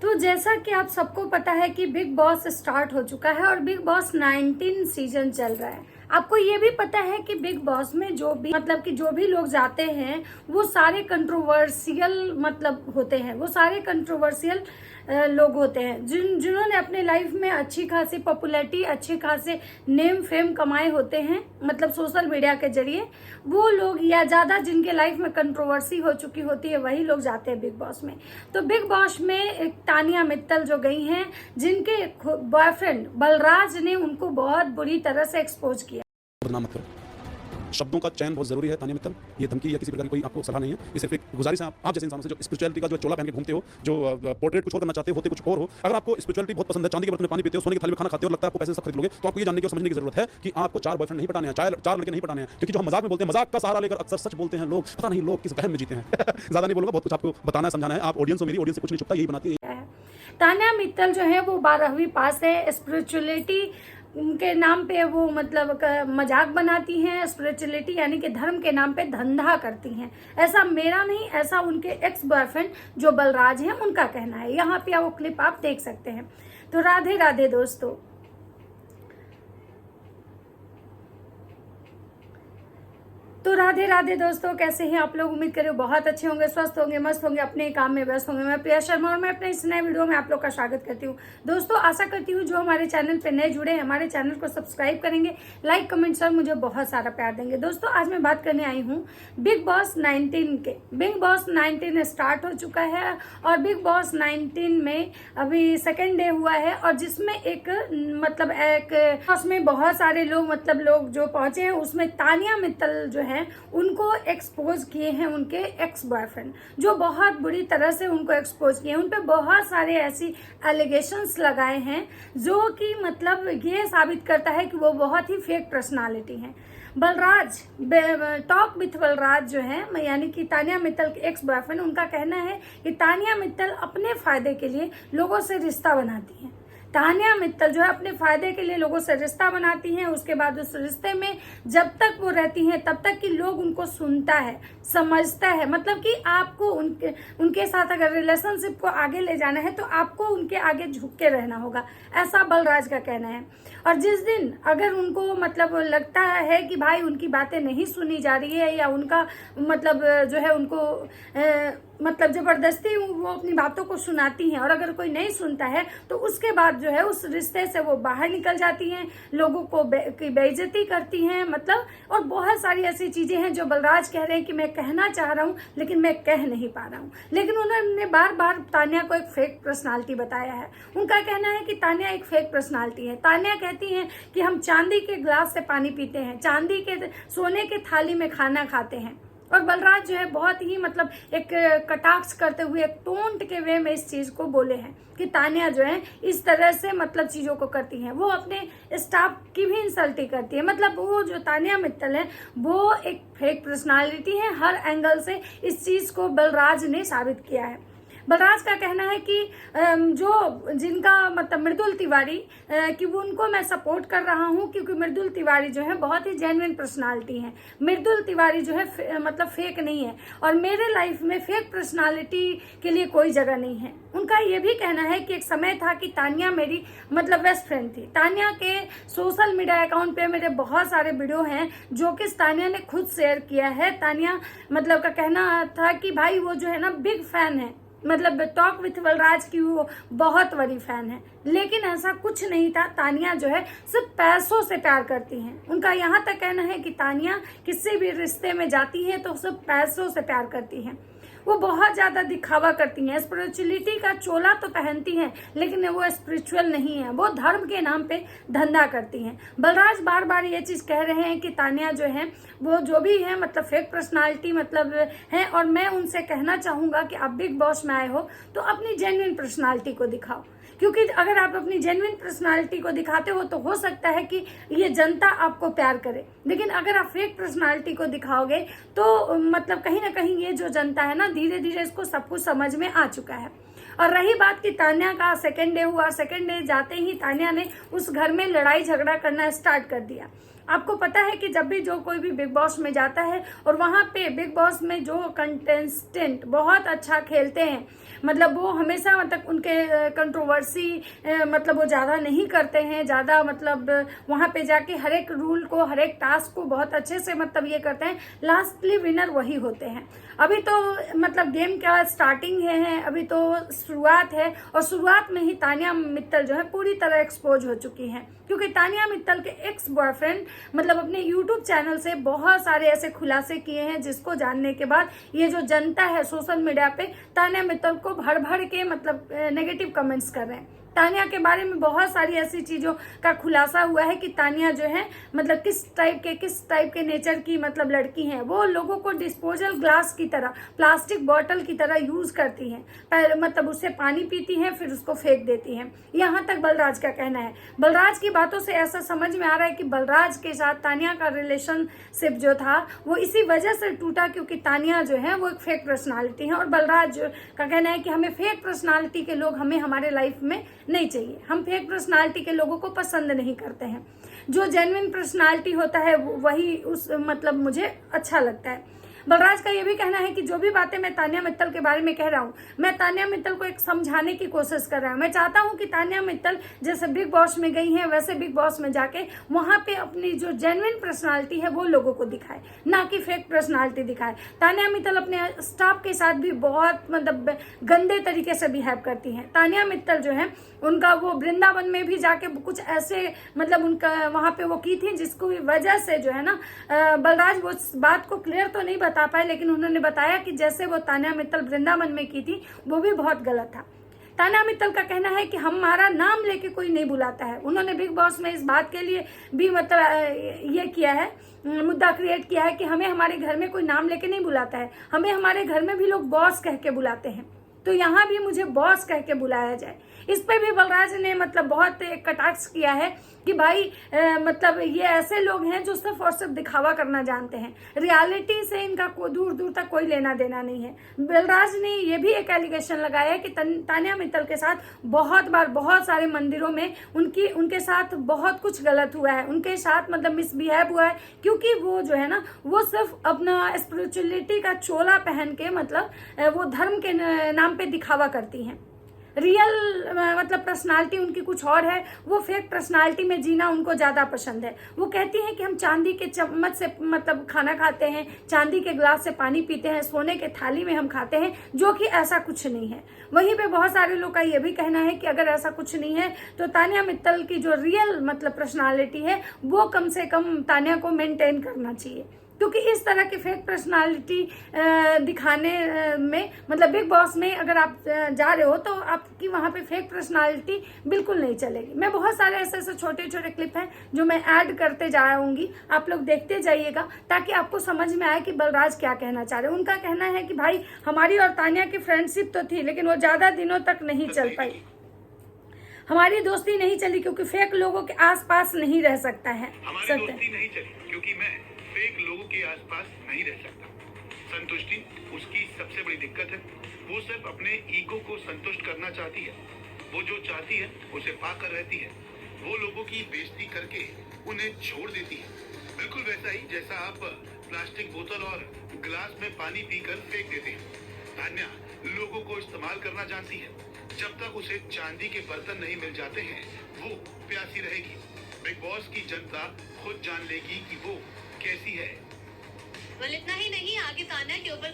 तो जैसा कि आप सबको पता है कि बिग बॉस स्टार्ट हो चुका है और बिग बॉस 19 सीजन चल रहा है। आपको ये भी पता है कि बिग बॉस में जो भी लोग जाते हैं वो सारे कंट्रोवर्शियल होते हैं, वो सारे कंट्रोवर्शियल लोग होते हैं जिन्होंने अपने लाइफ में अच्छी खासी पॉपुलैरिटी, अच्छे खासे नेम फेम कमाए होते हैं, सोशल मीडिया के जरिए। वो लोग या ज्यादा जिनके लाइफ में कंट्रोवर्सी हो चुकी होती है वही लोग जाते हैं बिग बॉस में। तो बिग बॉस में एक तानिया मित्तल जो गई हैं, जिनके बॉयफ्रेंड बलराज ने उनको बहुत बुरी तरह से एक्सपोज किया। बदनाम मत करो। शब्दों का चयन बहुत जरूरी है तानिया मित्तल। ये धमकी या किसी प्रकार की कोई आपको सलाह नहीं है। ये सिर्फ एक गुजारिश है आप जैसे इंसानों से जो स्पिरिचुअलिटी का जो चोला पहन के घूमते हो, जो पोर्ट्रेट कुछ और करना चाहते हो, होते कुछ और हो। अगर आपको स्पिरिचुअलिटी बहुत पसंद है, चांदी के बर्तन में पानी पीते हो, सोने की थाली में खाना खाते हो और लगता है आपको पैसे सब खरीद लोगे, तो आपको ये जानने की और समझने की जरूरत है कि आपको 4 बॉयफ्रेंड नहीं पटाने हैं, चार लड़के नहीं पटाने हैं। क्योंकि जो हम मजाक में बोलते हैं, मजाक का सहारा लेकर अक्सर सच बोलते हैं लोग। पता नहीं लोग किस वहम में जीते हैं। ज्यादा नहीं बोलूंगा, बहुत कुछ आपको बताना है, समझाना है। आप ऑडियंस हो, मेरी ऑडियंस से कुछ नहीं छुपता, यही बनाती है। तानिया मित्तल जो है वो 12वीं पास है। स्पिरिचुअलिटी के नाम पे वो मजाक बनाती हैं। स्पिरिचुअलिटी यानी कि धर्म के नाम पे धंधा करती हैं। ऐसा मेरा नहीं, ऐसा उनके एक्स बॉयफ्रेंड जो बलराज हैं उनका कहना है। यहाँ पे वो क्लिप आप देख सकते हैं। तो राधे राधे दोस्तों। तो राधे राधे दोस्तों, कैसे हैं आप लोग? उम्मीद करें बहुत अच्छे होंगे, स्वस्थ होंगे, मस्त होंगे, अपने काम में व्यस्त होंगे। मैं प्रिया शर्मा और मैं अपने इस नए वीडियो में आप लोग का स्वागत करती हूँ। दोस्तों, आशा करती हूँ जो हमारे चैनल पे नए जुड़े हैं, हमारे चैनल को सब्सक्राइब करेंगे, लाइक कमेंट्स और मुझे बहुत सारा प्यार देंगे। दोस्तों, आज मैं बात करने आई हूँ बिग बॉस 19 के। बिग बॉस 19 स्टार्ट हो चुका है और बिग बॉस 19 में अभी सेकेंड डे हुआ है और जिसमें एक उसमें बहुत सारे लोग लोग जो पहुंचे हैं, उसमें तानिया मित्तल जो है उनको एक्सपोज किए हैं उनके एक्स बॉयफ्रेंड, जो बहुत बुरी तरह से उनको एक्सपोज किए हैं। उन पे बहुत सारे ऐसी एलिगेशंस लगाए हैं जो कि ये साबित करता है कि वो बहुत ही फेक पर्सनालिटी हैं। बलराज, टॉक विथ बलराज जो है, यानी कि तानिया मित्तल के एक्स बॉयफ्रेंड, उनका कहना है कि तानिया मित्तल अपने फायदे के लिए लोगों से रिश्ता बनाती हैं। तानिया मित्तल जो है अपने फायदे के लिए लोगों से रिश्ता बनाती हैं। उसके बाद उस रिश्ते में जब तक वो रहती हैं तब तक कि लोग उनको सुनता है, समझता है। कि आपको उनके साथ अगर रिलेशनशिप को आगे ले जाना है तो आपको उनके आगे झुक के रहना होगा, ऐसा बलराज का कहना है। और जिस दिन अगर उनको लगता है कि भाई उनकी बातें नहीं सुनी जा रही है या उनका जो है उनको जबरदस्ती वो अपनी बातों को सुनाती हैं और अगर कोई नहीं सुनता है तो उसके बाद जो है उस रिश्ते से वो बाहर निकल जाती हैं, लोगों को की बेइज्जती करती हैं। और बहुत सारी ऐसी चीजें हैं जो बलराज कह रहे हैं कि मैं कहना चाह रहा हूं लेकिन मैं कह नहीं पा रहा हूं। लेकिन उन्होंने बार बार तानिया को एक फेक पर्सनालिटी बताया है। उनका कहना है कि तानिया एक फेक पर्सनालिटी है। तानिया कहती हैं कि हम चांदी के ग्लास से पानी पीते हैं, चांदी के सोने के थाली में खाना खाते हैं। और बलराज जो है बहुत ही एक कटाक्ष करते हुए, एक टोंट के वे में इस चीज को बोले हैं कि तानिया जो है इस तरह से चीजों को करती हैं। वो अपने स्टाफ की भी इंसल्टी करती है। वो जो तानिया मित्तल है वो एक फेक पर्सनालिटी है। हर एंगल से इस चीज को बलराज ने साबित किया है। बलराज का कहना है कि जो जिनका मृदुल तिवारी कि वो उनको मैं सपोर्ट कर रहा हूं क्योंकि मृदुल तिवारी जो है बहुत ही जेन्युइन पर्सनालिटी है। मृदुल तिवारी जो है फेक नहीं है और मेरे लाइफ में फेक पर्सनालिटी के लिए कोई जगह नहीं है। उनका ये भी कहना है कि एक समय था कि तानिया मेरी बेस्ट फ्रेंड थी। तानिया के सोशल मीडिया अकाउंट पे मेरे बहुत सारे वीडियो हैं जो कि तानिया ने खुद शेयर किया है। तानिया का कहना था कि भाई वो जो है ना बिग फैन है, टॉक विथ बलराज की वो बहुत बड़ी फैन है। लेकिन ऐसा कुछ नहीं था। तानिया जो है सिर्फ पैसों से प्यार करती हैं। उनका यहाँ तक कहना है कि तानिया किसी भी रिश्ते में जाती है तो सिर्फ पैसों से प्यार करती हैं। वो बहुत ज्यादा दिखावा करती हैं, स्पिरिचुअलिटी का चोला तो पहनती हैं लेकिन वो स्पिरिचुअल नहीं है, वो धर्म के नाम पे धंधा करती हैं। बलराज बार बार ये चीज कह रहे हैं कि तानिया जो है वो जो भी है फेक पर्सनालिटी है। और मैं उनसे कहना चाहूंगा कि आप बिग बॉस में आए हो तो अपनी जेन्युइन पर्सनालिटी को दिखाओ, क्योंकि अगर आप अपनी जेन्युइन पर्सनालिटी को दिखाते हो तो हो सकता है कि ये जनता आपको प्यार करे। लेकिन अगर आप फेक पर्सनालिटी को दिखाओगे तो कहीं ना कहीं ये जो जनता है ना, धीरे धीरे इसको सब कुछ समझ में आ चुका है। और रही बात कि तानिया का सेकेंड डे हुआ, सेकेंड डे जाते ही तानिया ने उस घर में लड़ाई झगड़ा करना स्टार्ट कर दिया। आपको पता है कि जब भी जो कोई भी बिग बॉस में जाता है और वहां पे बिग बॉस में जो कंटेस्टेंट बहुत अच्छा खेलते हैं, मतलब वो हमेशा मतलब उनके कंट्रोवर्सी मतलब वो ज़्यादा नहीं करते हैं, ज़्यादा मतलब वहां पे जाके हर एक रूल को, हर एक टास्क को बहुत अच्छे से मतलब ये करते हैं, लास्टली विनर वही होते हैं। अभी तो मतलब गेम का स्टार्टिंग है, अभी तो शुरुआत है और शुरुआत में ही तानिया मित्तल जो है पूरी तरह एक्सपोज हो चुकी हैं, क्योंकि तानिया मित्तल के एक्स बॉयफ्रेंड मतलब अपने यूट्यूब चैनल से बहुत सारे ऐसे खुलासे किए हैं, जिसको जानने के बाद ये जो जनता है सोशल मीडिया पे तानिया मित्तल को भर भर के मतलब नेगेटिव कमेंट्स कर रहे हैं। तानिया के बारे में बहुत सारी ऐसी चीजों का खुलासा हुआ है कि तानिया जो है मतलब किस टाइप के नेचर की मतलब लड़की है। वो लोगों को डिस्पोजल ग्लास की तरह, प्लास्टिक बॉटल की तरह यूज करती है, मतलब उससे पानी पीती है फिर उसको फेंक देती है। यहाँ तक बलराज का कहना है। बलराज की बातों से ऐसा समझ में आ रहा है कि बलराज के साथ तानिया का रिलेशनशिप जो था वो इसी वजह से टूटा, क्योंकि तानिया जो है वो एक फेक पर्सनालिटी है और बलराज का कहना है कि हमें फेक पर्सनालिटी के लोग हमें हमारे लाइफ में नहीं चाहिए। हम फेक पर्सनालिटी के लोगों को पसंद नहीं करते हैं। जो जेन्युइन पर्सनालिटी होता है वही उस मतलब मुझे अच्छा लगता है। बलराज का ये भी कहना है कि जो भी बातें मैं तानिया मित्तल के बारे में कह रहा हूँ, मैं तानिया मित्तल को एक समझाने की कोशिश कर रहा हूँ। मैं चाहता हूँ कि तानिया मित्तल जैसे बिग बॉस में गई हैं वैसे बिग बॉस में जाके वहां पे अपनी जो जेन्युइन पर्सनालिटी है वो लोगों को दिखाए, ना कि फेक पर्सनालिटी दिखाए। तानिया मित्तल अपने स्टाफ के साथ भी बहुत मतलब गंदे तरीके से बिहेव करती है। तानिया मित्तल जो है उनका वो वृंदावन में भी जाके कुछ ऐसे मतलब उनका वहां पे वो की थी, जिसको वजह से जो है ना बलराज वो बात को क्लियर तो नहीं बता पाए, लेकिन उन्होंने बताया कि जैसे वो तानिया मित्तल वृंदावन में की थी वो भी बहुत गलत था। तानिया मित्तल का कहना है कि हमारा नाम लेके कोई नहीं बुलाता है। उन्होंने बिग बॉस में इस बात के लिए भी मतलब ये किया है, मुद्दा क्रिएट किया है कि हमें हमारे घर में कोई नाम लेके नहीं बुलाता है, हमें हमारे घर में भी लोग बॉस कह के बुलाते हैं, तो यहाँ भी मुझे बॉस कह के बुलाया जाए। इस पे भी बलराज ने मतलब बहुत कटाक्ष किया है कि भाई मतलब ये ऐसे लोग हैं जो सिर्फ और सिर्फ दिखावा करना जानते हैं, रियलिटी से इनका दूर दूर तक कोई लेना देना नहीं है। बलराज ने ये भी एक एलिगेशन लगाया है कि तानिया मित्तल के साथ बहुत बार बहुत सारे मंदिरों में उनके साथ बहुत कुछ गलत हुआ है, उनके साथ मतलब मिसबिहेव हुआ है, क्योंकि वो जो है ना वो सिर्फ अपना स्पिरिचुअलिटी का चोला पहन के मतलब वो धर्म के नाम पे दिखावा करती हैं। रियल मतलब पर्सनालिटी उनकी कुछ और है, वो फेक पर्सनालिटी में जीना उनको ज्यादा पसंद है। वो कहती हैं कि हम चांदी के चम्मच से मतलब खाना खाते हैं, चांदी के गिलास से पानी पीते हैं, सोने के थाली में हम खाते हैं, जो कि ऐसा कुछ नहीं है। वहीं पे बहुत सारे लोग का ये भी कहना है कि अगर ऐसा कुछ नहीं है तो तानिया मित्तल की जो रियल मतलब पर्सनालिटी है वो कम से कम तानिया को मेंटेन करना चाहिए, क्योंकि इस तरह की फेक पर्सनालिटी दिखाने में मतलब बिग बॉस में अगर आप जा रहे हो तो आपकी वहां पे फेक पर्सनालिटी बिल्कुल नहीं चलेगी। मैं बहुत सारे ऐसे छोटे छोटे क्लिप हैं जो मैं ऐड करते जाऊंगी, आप लोग देखते जाइएगा ताकि आपको समझ में आए कि बलराज क्या कहना चाह रहे हैं। उनका कहना है कि भाई हमारी और तानिया की फ्रेंडशिप तो थी लेकिन वो ज्यादा दिनों तक नहीं चल पाई, हमारी दोस्ती नहीं चली क्योंकि फेक लोगों के आसपास नहीं रह सकता है। हमारी दोस्ती नहीं चली क्योंकि मैं फेक लोगों के आसपास नहीं रह सकता। संतुष्टि उसकी सबसे बड़ी दिक्कत है। वो सिर्फ अपने ईगो को संतुष्ट करना चाहती है। वो जो चाहती है उसे पाकर रहती है। वो लोगों की बेइज्जती करके उन्हें छोड़ देती है, बिल्कुल वैसा ही जैसा आप प्लास्टिक बोतल और गिलास में पानी पीकर फेंक देते हैं। तान्या लोगों को इस्तेमाल करना जानती है। जब तक उसे चांदी के बर्तन नहीं मिल जाते हैं वो प्यासी रहेगी। बिग बॉस की जनता खुद जान लेगी कि वो कैसी है। well, इतना ही नहीं, आगे तान्या के ऊपर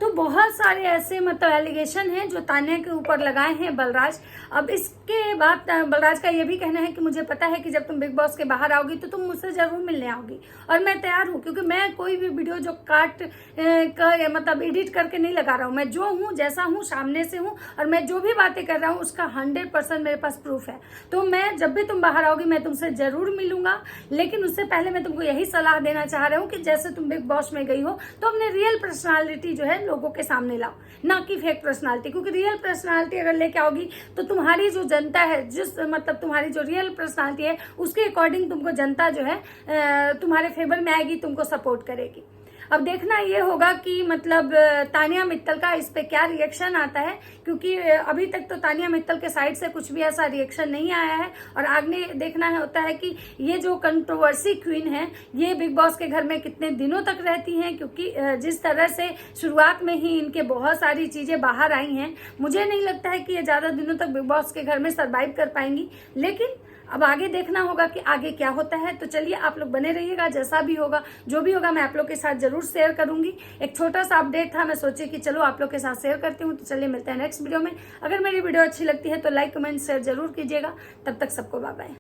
तो बहुत सारे ऐसे मतलब एलिगेशन हैं जो तान्या के ऊपर लगाए हैं बलराज। अब इसके बाद बलराज का ये भी कहना है कि मुझे पता है कि जब तुम बिग बॉस के बाहर आओगी तो तुम मुझसे जरूर मिलने आओगी और मैं तैयार हूँ, क्योंकि मैं कोई भी वीडियो जो काट कर मतलब एडिट करके नहीं लगा रहा हूँ। मैं जो हूँ जैसा हूँ सामने से हूँ और मैं जो भी बातें कर रहा हूँ उसका 100% मेरे पास प्रूफ है। तो मैं जब भी तुम बाहर आओगी मैं तुमसे जरूर मिलूंगा, लेकिन उससे पहले मैं तुमको यही सलाह देना चाह रहा हूँ कि जैसे तुम बिग बॉस में गई हो तो अपने रियल पर्सनालिटी जो है लोगों के सामने लाओ, ना कि फेक पर्सनालिटी। क्योंकि रियल पर्सनालिटी अगर लेके आओगी तो तुम्हारी जो जनता है, जिस मतलब तुम्हारी जो रियल पर्सनालिटी है उसके अकॉर्डिंग तुमको जनता जो है तुम्हारे फेवर में आएगी, तुमको सपोर्ट करेगी। अब देखना ये होगा कि मतलब तानिया मित्तल का इस पे क्या रिएक्शन आता है, क्योंकि अभी तक तो तानिया मित्तल के साइड से कुछ भी ऐसा रिएक्शन नहीं आया है। और आगे देखना होता है कि ये जो कंट्रोवर्सी क्वीन है ये बिग बॉस के घर में कितने दिनों तक रहती हैं, क्योंकि जिस तरह से शुरुआत में ही इनके बहुत सारी चीजें बाहर आई हैं, मुझे नहीं लगता है कि ये ज्यादा दिनों तक बिग बॉस के घर में सरवाइव कर पाएंगी। लेकिन अब आगे देखना होगा कि आगे क्या होता है। तो चलिए आप लोग बने रहिएगा, जैसा भी होगा जो भी होगा मैं आप लोग के साथ जरूर शेयर करूंगी। एक छोटा सा अपडेट था, मैं सोची कि चलो आप लोग के साथ शेयर करती हूँ। तो चलिए मिलते हैं नेक्स्ट वीडियो में। अगर मेरी वीडियो अच्छी लगती है तो लाइक कमेंट शेयर जरूर कीजिएगा। तब तक सबको बाय बाय।